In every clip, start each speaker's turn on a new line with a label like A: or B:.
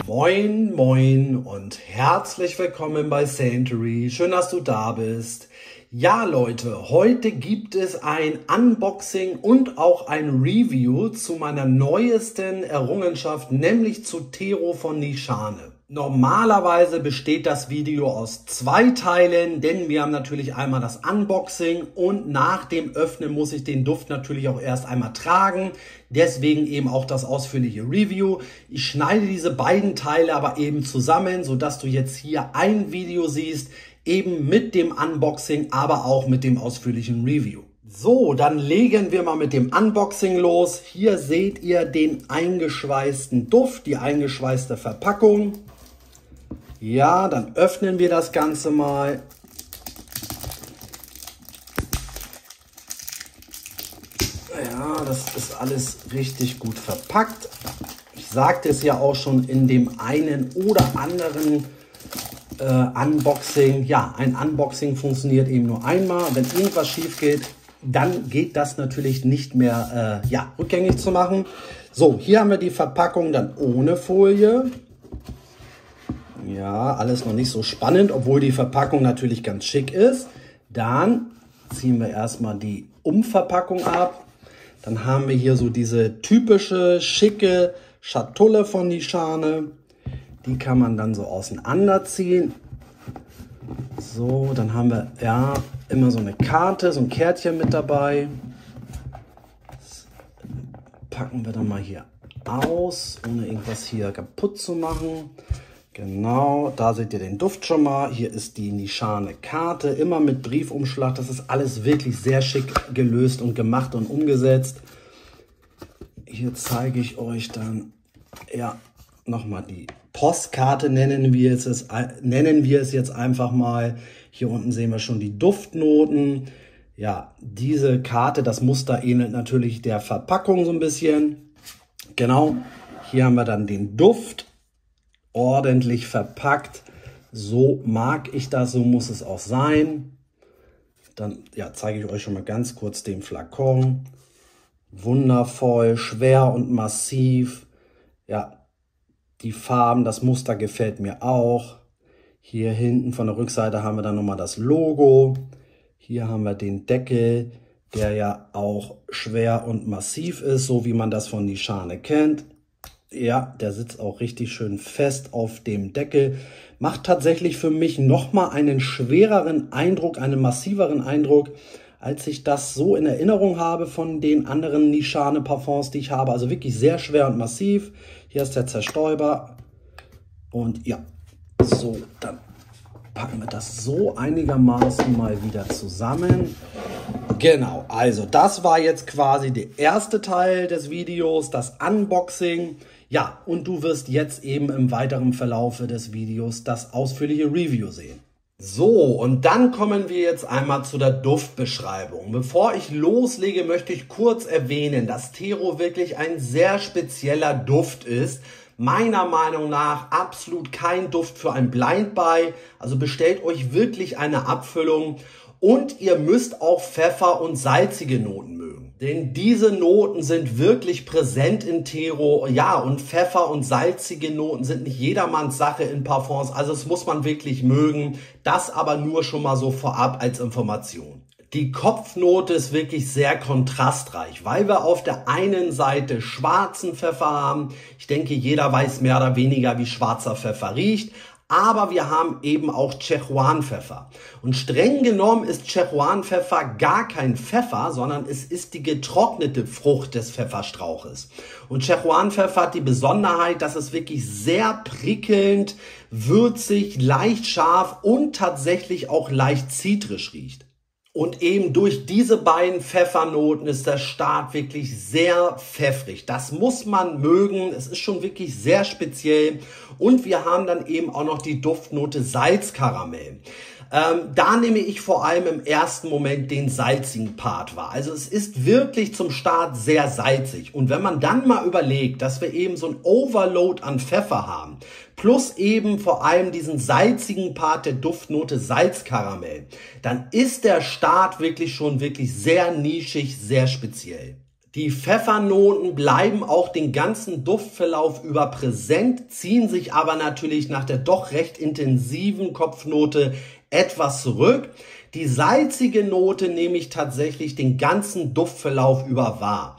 A: Moin, moin und herzlich willkommen bei Saintory. Schön, dass du da bist. Ja, Leute, heute gibt es ein Unboxing und auch ein Review zu meiner neuesten Errungenschaft, nämlich zu Tero von Nishane. Normalerweise besteht das Video aus 2 Teilen, denn wir haben natürlich einmal das Unboxing und nach dem Öffnen muss ich den Duft natürlich auch erst einmal tragen. Deswegen eben auch das ausführliche Review. Ich schneide diese beiden Teile aber eben zusammen, sodass du jetzt hier ein Video siehst, eben mit dem Unboxing, aber auch mit dem ausführlichen Review. So, dann legen wir mal mit dem Unboxing los. Hier seht ihr den eingeschweißten Duft, die eingeschweißte Verpackung. Ja, dann öffnen wir das Ganze mal. Ja, das ist alles richtig gut verpackt. Ich sagte es ja auch schon in dem einen oder anderen Unboxing. Ja, ein Unboxing funktioniert eben nur einmal. Wenn irgendwas schief geht, dann geht das natürlich nicht mehr rückgängig zu machen. So, hier haben wir die Verpackung dann ohne Folie. Ja, alles noch nicht so spannend, obwohl die Verpackung natürlich ganz schick ist. Dann ziehen wir erstmal die Umverpackung ab. Dann haben wir hier so diese typische, schicke Schatulle von Nishane. Die kann man dann so auseinanderziehen. So, dann haben wir ja immer so eine Karte, so ein Kärtchen mit dabei. Das packen wir dann mal hier aus, ohne irgendwas hier kaputt zu machen. Genau, da seht ihr den Duft schon mal. Hier ist die Nishane Karte, immer mit Briefumschlag. Das ist alles wirklich sehr schick gelöst und gemacht und umgesetzt. Hier zeige ich euch dann ja nochmal die Postkarte, nennen wir es jetzt einfach mal. Hier unten sehen wir schon die Duftnoten. Ja, diese Karte, das Muster ähnelt natürlich der Verpackung so ein bisschen. Genau, hier haben wir dann den Duft. Ordentlich verpackt. So mag ich das, so muss es auch sein. Dann ja, zeige ich euch schon mal ganz kurz den Flakon. Wundervoll, schwer und massiv. Ja, die Farben, das Muster gefällt mir auch. Hier hinten von der Rückseite haben wir dann nochmal das Logo. Hier haben wir den Deckel, der ja auch schwer und massiv ist, so wie man das von Nishane kennt. Ja, der sitzt auch richtig schön fest auf dem Deckel. Macht tatsächlich für mich nochmal einen schwereren Eindruck, einen massiveren Eindruck, als ich das so in Erinnerung habe von den anderen Nishane Parfums, die ich habe. Also wirklich sehr schwer und massiv. Hier ist der Zerstäuber. Und ja, so, dann packen wir das so einigermaßen mal wieder zusammen. Genau, also das war jetzt quasi der erste Teil des Videos, das Unboxing. Ja, und du wirst jetzt eben im weiteren Verlaufe des Videos das ausführliche Review sehen. So, und dann kommen wir jetzt einmal zu der Duftbeschreibung. Bevor ich loslege, möchte ich kurz erwähnen, dass Tero wirklich ein sehr spezieller Duft ist. Meiner Meinung nach absolut kein Duft für ein Blind Buy. Also bestellt euch wirklich eine Abfüllung. Und ihr müsst auch Pfeffer und salzige Noten mögen. Denn diese Noten sind wirklich präsent in Tero. Ja, und Pfeffer und salzige Noten sind nicht jedermanns Sache in Parfums. Also das muss man wirklich mögen. Das aber nur schon mal so vorab als Information. Die Kopfnote ist wirklich sehr kontrastreich, weil wir auf der einen Seite schwarzen Pfeffer haben. Ich denke, jeder weiß mehr oder weniger, wie schwarzer Pfeffer riecht. Aber wir haben eben auch Szechuan-Pfeffer. Und streng genommen ist Szechuan-Pfeffer gar kein Pfeffer, sondern es ist die getrocknete Frucht des Pfefferstrauches. Und Szechuan-Pfeffer hat die Besonderheit, dass es wirklich sehr prickelnd, würzig, leicht scharf und tatsächlich auch leicht zitrisch riecht. Und eben durch diese beiden Pfeffernoten ist der Start wirklich sehr pfeffrig. Das muss man mögen. Es ist schon wirklich sehr speziell. Und wir haben dann eben auch noch die Duftnote Salzkaramell. Da nehme ich vor allem im ersten Moment den salzigen Part wahr. Also es ist wirklich zum Start sehr salzig. Und wenn man dann mal überlegt, dass wir eben so ein Overload an Pfeffer haben, plus eben vor allem diesen salzigen Part der Duftnote Salzkaramell, dann ist der Start wirklich schon sehr nischig, sehr speziell. Die Pfeffernoten bleiben auch den ganzen Duftverlauf über präsent, ziehen sich aber natürlich nach der doch recht intensiven Kopfnote etwas zurück. Die salzige Note nehme ich tatsächlich den ganzen Duftverlauf über wahr.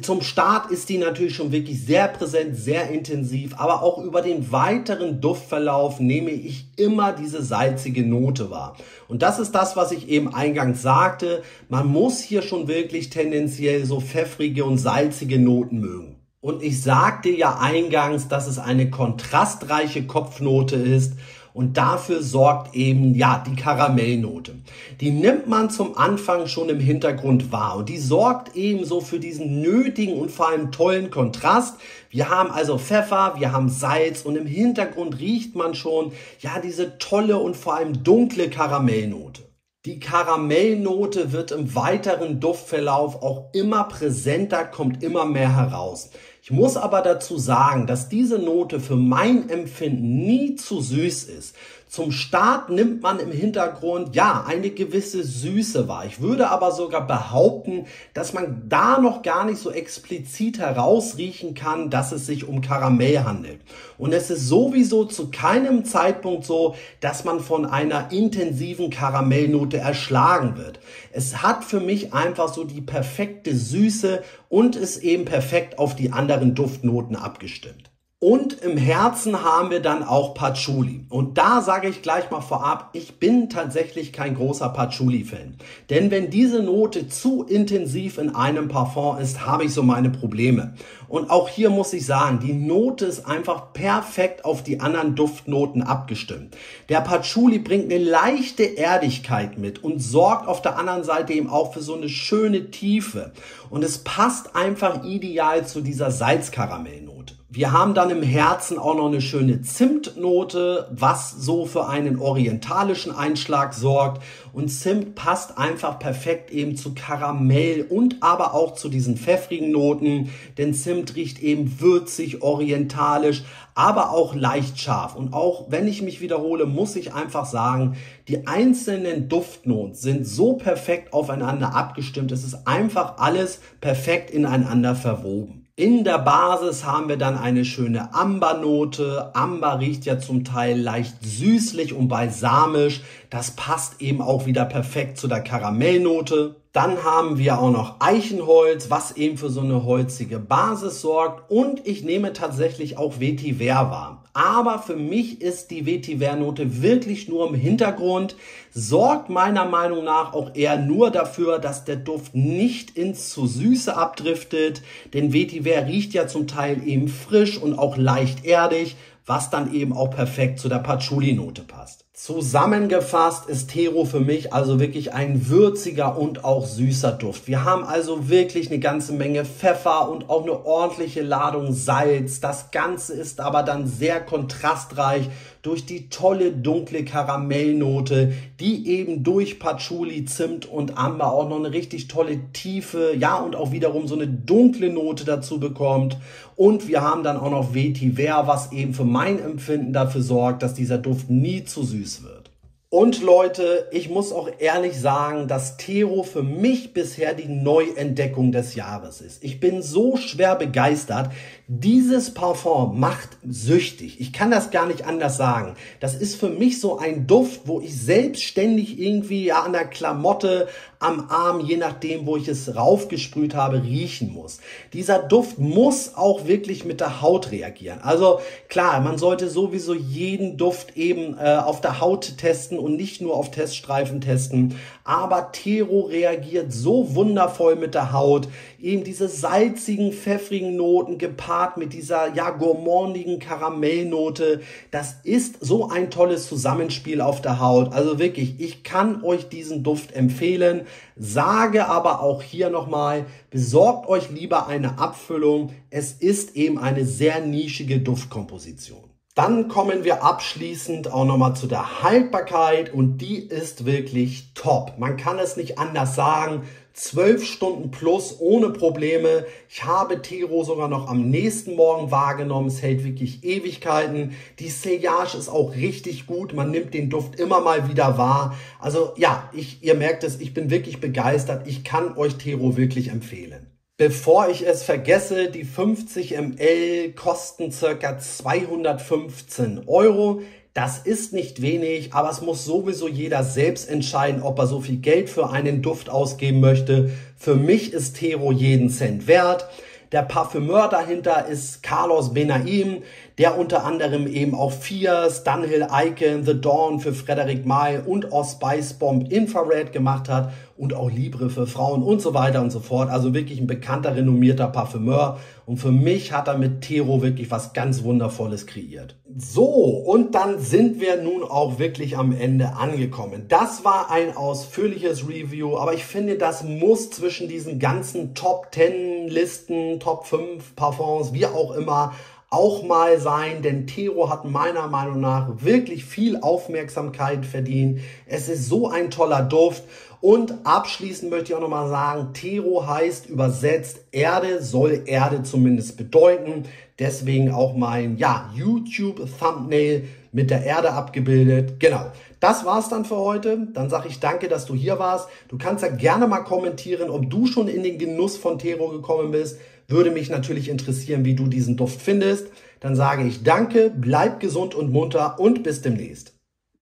A: Zum Start ist die natürlich schon wirklich sehr präsent, sehr intensiv, aber auch über den weiteren Duftverlauf nehme ich immer diese salzige Note wahr. Und das ist das, was ich eben eingangs sagte. Man muss hier schon wirklich tendenziell so pfeffrige und salzige Noten mögen. Und ich sagte ja eingangs, dass es eine kontrastreiche Kopfnote ist. Und dafür sorgt eben, ja, die Karamellnote. Die nimmt man zum Anfang schon im Hintergrund wahr. Und die sorgt ebenso für diesen nötigen und vor allem tollen Kontrast. Wir haben also Pfeffer, wir haben Salz und im Hintergrund riecht man schon, ja, diese tolle und vor allem dunkle Karamellnote. Die Karamellnote wird im weiteren Duftverlauf auch immer präsenter, kommt immer mehr heraus. Ich muss aber dazu sagen, dass diese Note für mein Empfinden nie zu süß ist. Zum Start nimmt man im Hintergrund, ja, eine gewisse Süße wahr. Ich würde aber sogar behaupten, dass man da noch gar nicht so explizit herausriechen kann, dass es sich um Karamell handelt. Und es ist sowieso zu keinem Zeitpunkt so, dass man von einer intensiven Karamellnote erschlagen wird. Es hat für mich einfach so die perfekte Süße und ist eben perfekt auf die anderen Duftnoten abgestimmt. Und im Herzen haben wir dann auch Patchouli. Und da sage ich gleich mal vorab, ich bin tatsächlich kein großer Patchouli-Fan. Denn wenn diese Note zu intensiv in einem Parfum ist, habe ich so meine Probleme. Und auch hier muss ich sagen, die Note ist einfach perfekt auf die anderen Duftnoten abgestimmt. Der Patchouli bringt eine leichte Erdigkeit mit und sorgt auf der anderen Seite eben auch für so eine schöne Tiefe. Und es passt einfach ideal zu dieser Salzkaramellnote. Wir haben dann im Herzen auch noch eine schöne Zimtnote, was so für einen orientalischen Einschlag sorgt. Und Zimt passt einfach perfekt eben zu Karamell und aber auch zu diesen pfeffrigen Noten. Denn Zimt riecht eben würzig, orientalisch, aber auch leicht scharf. Und auch wenn ich mich wiederhole, muss ich einfach sagen, die einzelnen Duftnoten sind so perfekt aufeinander abgestimmt. Es ist einfach alles perfekt ineinander verwoben. In der Basis haben wir dann eine schöne Ambernote. Amber riecht ja zum Teil leicht süßlich und balsamisch. Das passt eben auch wieder perfekt zu der Karamellnote. Dann haben wir auch noch Eichenholz, was eben für so eine holzige Basis sorgt. Und ich nehme tatsächlich auch Vetiver wahr. Aber für mich ist die Vetiver-Note wirklich nur im Hintergrund, sorgt meiner Meinung nach auch eher nur dafür, dass der Duft nicht ins zu Süße abdriftet. Denn Vetiver riecht ja zum Teil eben frisch und auch leicht erdig, was dann eben auch perfekt zu der Patchouli-Note passt. Zusammengefasst ist Tero für mich also wirklich ein würziger und auch süßer Duft. Wir haben also wirklich eine ganze Menge Pfeffer und auch eine ordentliche Ladung Salz. Das Ganze ist aber dann sehr kontrastreich durch die tolle dunkle Karamellnote, die eben durch Patchouli, Zimt und Amber auch noch eine richtig tolle Tiefe, ja, und auch wiederum so eine dunkle Note dazu bekommt. Und wir haben dann auch noch Vetiver, was eben für mein Empfinden dafür sorgt, dass dieser Duft nie zu süß wird. Und Leute, ich muss auch ehrlich sagen, dass Tero für mich bisher die Neuentdeckung des Jahres ist. Ich bin so schwer begeistert. Dieses Parfum macht süchtig. Ich kann das gar nicht anders sagen. Das ist für mich so ein Duft, wo ich selbstständig irgendwie ja an der Klamotte, am Arm, je nachdem, wo ich es raufgesprüht habe, riechen muss. Dieser Duft muss auch wirklich mit der Haut reagieren. Also klar, man sollte sowieso jeden Duft eben auf der Haut testen und nicht nur auf Teststreifen testen. Aber Tero reagiert so wundervoll mit der Haut. Eben diese salzigen, pfeffrigen Noten gepaart mit dieser ja gourmandigen Karamellnote. Das ist so ein tolles Zusammenspiel auf der Haut. Also wirklich, ich kann euch diesen Duft empfehlen. Sage aber auch hier nochmal, besorgt euch lieber eine Abfüllung. Es ist eben eine sehr nischige Duftkomposition. Dann kommen wir abschließend auch nochmal zu der Haltbarkeit und die ist wirklich top. Man kann es nicht anders sagen. 12 Stunden plus ohne Probleme. Ich habe Tero sogar noch am nächsten Morgen wahrgenommen. Es hält wirklich Ewigkeiten. Die Sillage ist auch richtig gut. Man nimmt den Duft immer mal wieder wahr. Also ja, ihr merkt es, ich bin wirklich begeistert. Ich kann euch Tero wirklich empfehlen. Bevor ich es vergesse, die 50 ml kosten ca. 215 Euro. Das ist nicht wenig, aber es muss sowieso jeder selbst entscheiden, ob er so viel Geld für einen Duft ausgeben möchte. Für mich ist Tero jeden Cent wert. Der Parfümeur dahinter ist Carlos Benaim, der unter anderem eben auch Fierce, Dunhill Icon, The Dawn für Frederic Malle und auch Spice Bomb Infrared gemacht hat und auch Libre für Frauen und so weiter und so fort. Also wirklich ein bekannter, renommierter Parfümeur. Und für mich hat er mit Tero wirklich was ganz Wundervolles kreiert. So, und dann sind wir nun auch wirklich am Ende angekommen. Das war ein ausführliches Review, aber ich finde, das muss zwischen diesen ganzen Top 10 Listen, Top 5 Parfums, wie auch immer, auch mal sein, denn Tero hat meiner Meinung nach wirklich viel Aufmerksamkeit verdient. Es ist so ein toller Duft. Und abschließend möchte ich auch nochmal sagen, Tero heißt übersetzt Erde, soll Erde zumindest bedeuten. Deswegen auch mein YouTube-Thumbnail mit der Erde abgebildet. Genau, das war's dann für heute. Dann sage ich danke, dass du hier warst. Du kannst ja gerne mal kommentieren, ob du schon in den Genuss von Tero gekommen bist. Würde mich natürlich interessieren, wie du diesen Duft findest. Dann sage ich danke, bleib gesund und munter und bis demnächst.